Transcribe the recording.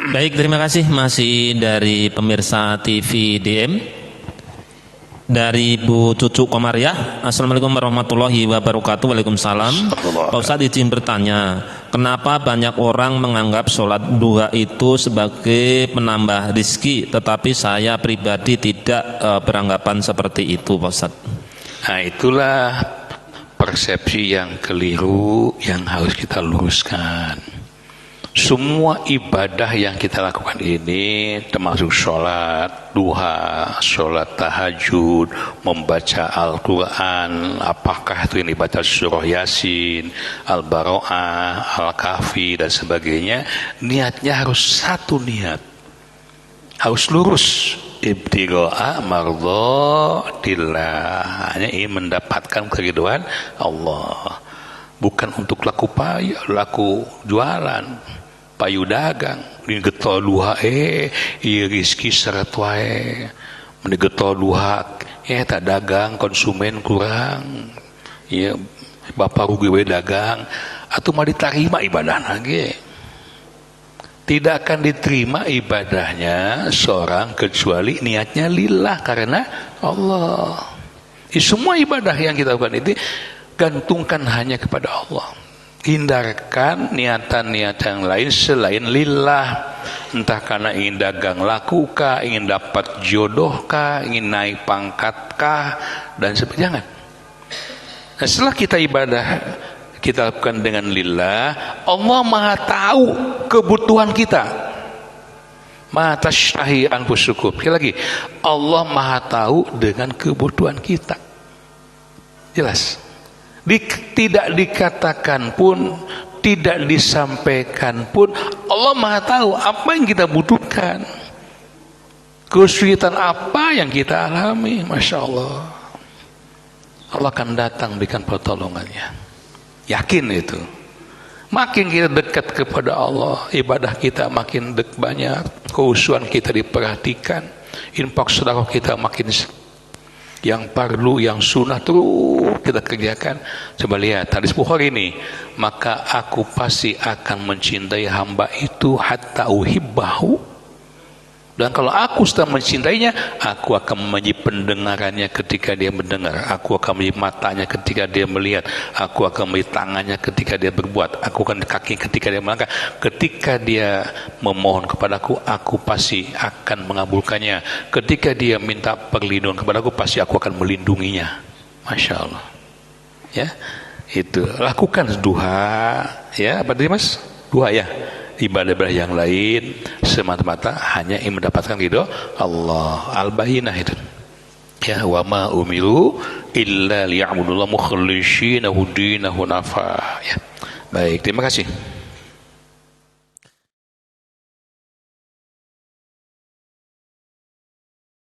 Baik, terima kasih. Masih dari pemirsa TV DM dari Bu Cucu Komariah. Assalamualaikum warahmatullahi wabarakatuh. Waalaikumsalam. Pak Ustadz izin bertanya, kenapa banyak orang menganggap sholat duha itu sebagai penambah rizki, tetapi saya pribadi tidak beranggapan seperti itu, Pak Ustadz? Nah, itulah persepsi yang keliru yang harus kita luruskan. Semua ibadah yang kita lakukan ini, termasuk sholat duha, sholat tahajud, membaca Al-Quran, apakah itu yang dibaca surah Yasin, Al-Baro'ah, Al-Kahfi dan sebagainya, niatnya harus satu niat, harus lurus, ibtigha'a mardhatillah, hanya ingin mendapatkan keridhaan Allah, bukan untuk laku payah, laku jualan, payu dagang, ini getol duha iya rizki seret wae, meni getol duha tak dagang, konsumen kurang, ya bapak rugi wae dagang, atau mau diterima ibadah lagi. Tidak akan diterima ibadahnya seorang kecuali niatnya lillah, karena Allah. Semua ibadah yang kita lakukan itu gantungkan hanya kepada Allah. Hindarkan niatan-niatan lain selain lillah, entah karena ingin dagang laku kah, ingin dapat jodoh kah, ingin naik pangkat kah, dan sebagainya. Jangan. Nah, setelah kita ibadah kita lakukan dengan lillah, Allah Maha tahu kebutuhan kita. Ma tashtahi anfusukum. Sekali lagi, Allah Maha tahu dengan kebutuhan kita. Jelas. Tidak dikatakan pun, tidak disampaikan pun, Allah Maha tahu apa yang kita butuhkan, kesulitan apa yang kita alami. Masya Allah, Allah akan datang berikan pertolongannya. Yakin itu. Makin kita dekat kepada Allah, ibadah kita makin banyak, keusuhan kita diperhatikan, infak sedekah kita makin, yang parlu, yang sunnah terus kita kerjakan. Coba lihat hadis Bukhari ini, maka aku pasti akan mencintai hamba itu hatta uhibbahu, dan kalau aku sudah mencintainya, aku akan menjadi pendengarannya ketika dia mendengar, aku akan menjadi matanya ketika dia melihat, aku akan menjadi tangannya ketika dia berbuat, aku akan kaki ketika dia melangkah, ketika dia memohon kepadaku, aku pasti akan mengabulkannya, ketika dia minta perlindungan kepadaku, pasti aku akan melindunginya. Masya Allah, ya, itu lakukan duha, ya, apa tadi Mas? Duha, ya, ibadah-ibadah yang lain semata-mata hanya ingin mendapatkan ridho Allah. Al-Bayyinah itu, ya, wa ma umiru illa liya'budullaha mukhlishina hu dinahu nafa, ya. Baik, terima kasih.